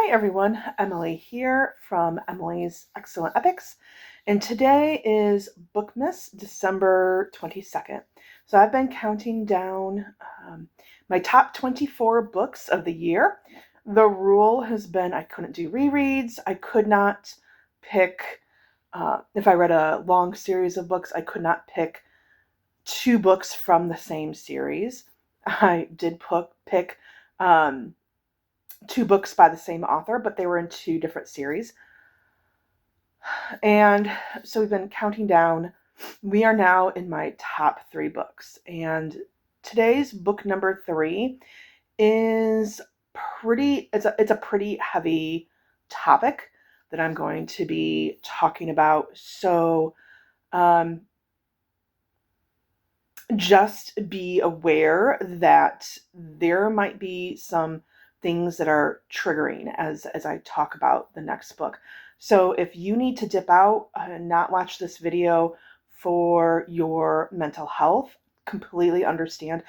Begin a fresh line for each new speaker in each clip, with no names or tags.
Hi everyone, Emily here from Emily's Excellent Epics, and today is Bookmas, December 22nd. So I've been counting down my top 24 books of the year. The rule has been I couldn't do rereads. I could not pick, if I read a long series of books, I could not pick two books from the same series. I did pick two books by the same author, but they were in two different series. And so we've been counting down. We are now in my top three books. And today's book number 3 is it's a pretty heavy topic that I'm going to be talking about. So just be aware that there might be some things that are triggering as I talk about the next book. So if you need to dip out and not watch this video for your mental health, completely understand.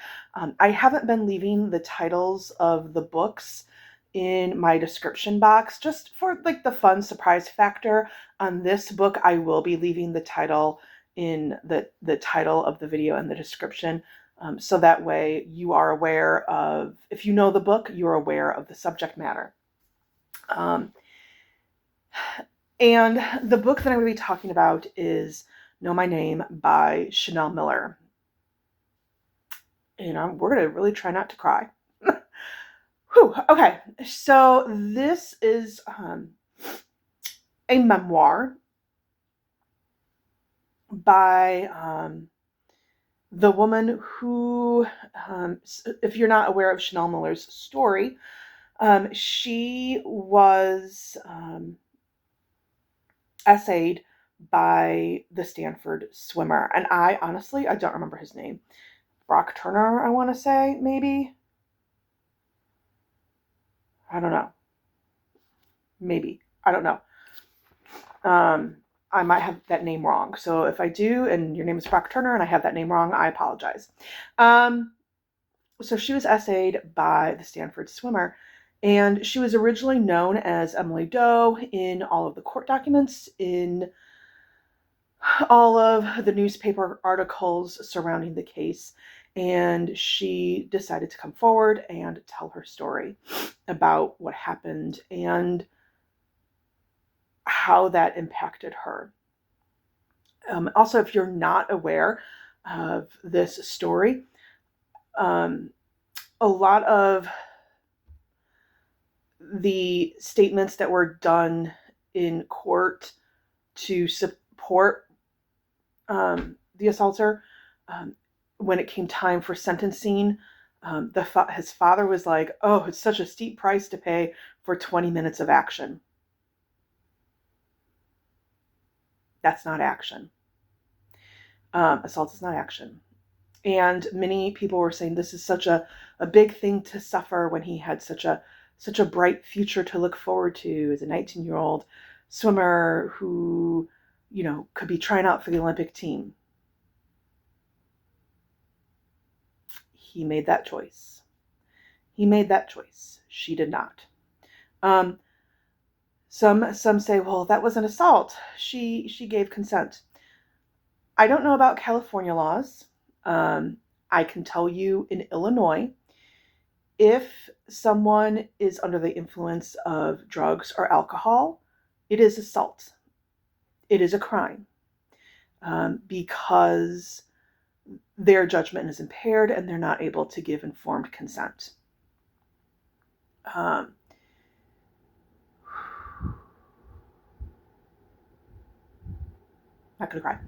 I haven't been leaving the titles of the books in my description box just for like the fun surprise factor. On this book, I will be leaving the title in the title of the video and the description. So that way you are aware of, if you know the book, you're aware of the subject matter. And the book that I'm going to be talking about is Know My Name by Chanel Miller. And we're going to really try not to cry. Whew, okay, so this is a memoir by the woman who, if you're not aware of Chanel Miller's story, she was essayed by the Stanford swimmer. And I don't remember his name. Brock Turner, I want to say, maybe. I don't know. Maybe. I don't know. I might have that name wrong. So if I do, and your name is Brock Turner, and I have that name wrong, I apologize. So she was essayed by the Stanford swimmer, and she was originally known as Emily Doe in all of the court documents, in all of the newspaper articles surrounding the case. And she decided to come forward and tell her story about what happened and how that impacted her. Also, if you're not aware of this story, a lot of the statements that were done in court to support the assaulter, when it came time for sentencing, his father was like, "Oh, it's such a steep price to pay for 20 minutes of action." That's not action. Assault is not action. And many people were saying this is such a big thing to suffer when he had such a bright future to look forward to as a 19-year-old swimmer who, could be trying out for the Olympic team. He made that choice. She did not. Some say, well, that was an assault. She gave consent. I don't know about California laws. I can tell you in Illinois, if someone is under the influence of drugs or alcohol, it is assault. It is a crime, because their judgment is impaired and they're not able to give informed consent. Not gonna cry.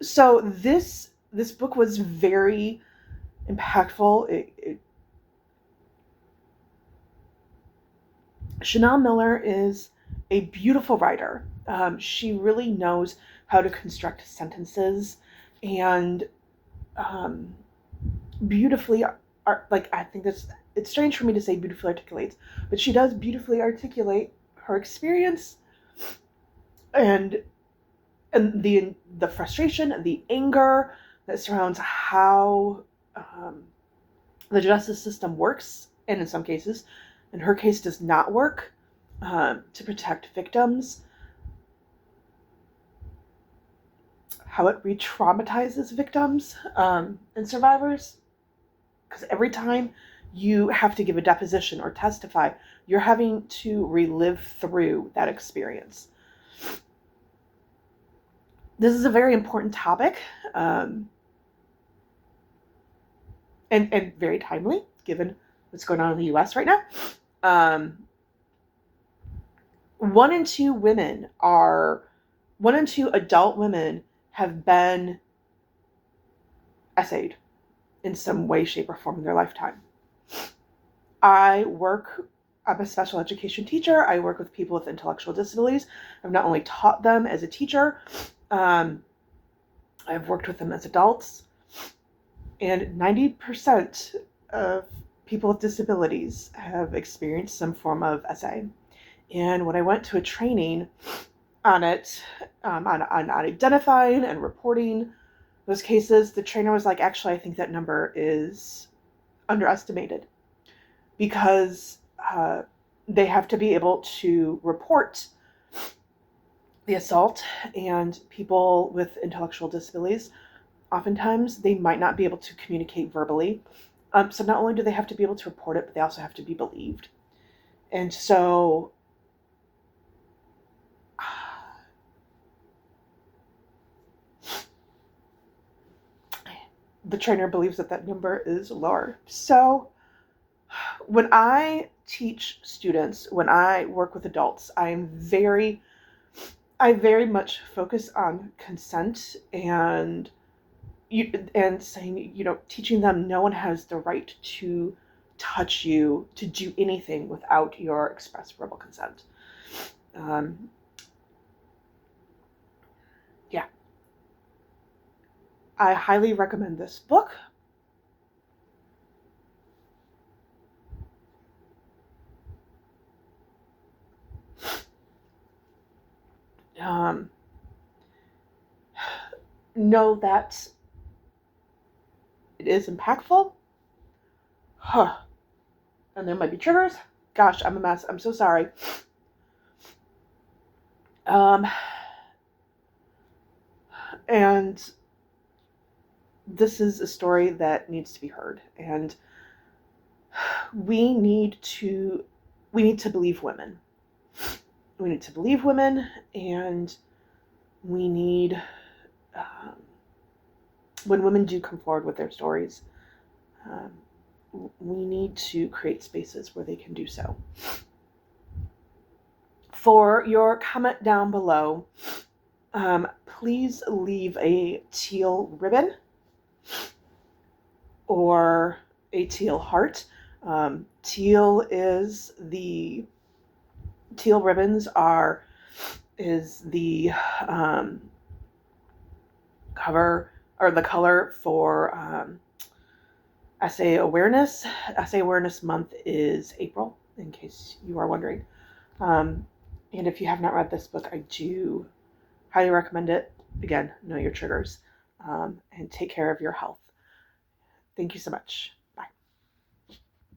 So this book was very impactful. Chanel Miller is a beautiful writer. She really knows how to construct sentences and beautifully, I think it's strange for me to say beautifully articulates, but she does beautifully articulate her experience and the frustration and the anger that surrounds how the justice system works, and in some cases in her case, does not work to protect victims, how it re-traumatizes victims and survivors. Because every time you have to give a deposition or testify, you're having to relive through that experience. This is a very important topic, and very timely, given what's going on in the U.S. right now. 1 in 2 adult women have been essayed in some way, shape, or form in their lifetime. I'm a special education teacher. I work with people with intellectual disabilities. I've not only taught them as a teacher, I've worked with them as adults. And 90% of people with disabilities have experienced some form of essay. And when I went to a training on it, on identifying and reporting those cases, the trainer was like, actually, I think that number is underestimated, because they have to be able to report the assault, and people with intellectual disabilities, oftentimes they might not be able to communicate verbally. So not only do they have to be able to report it, but they also have to be believed. And so the trainer believes that number is lower. So when I teach students, when I work with adults, I very much focus on consent and saying, teaching them no one has the right to touch you, to do anything without your express verbal consent. Yeah. I highly recommend this book. Know that it is impactful. And there might be triggers. Gosh, I'm a mess. I'm so sorry. And this is a story that needs to be heard. And we need to believe women. We need to believe women, and we need, when women do come forward with their stories, we need to create spaces where they can do so. For your comment down below, please leave a teal ribbon or a teal heart. Teal ribbons is the cover or the color for Essay Awareness. Essay Awareness Month is April, in case you are wondering. And if you have not read this book, I do highly recommend it. Again, know your triggers, and take care of your health. Thank you so much.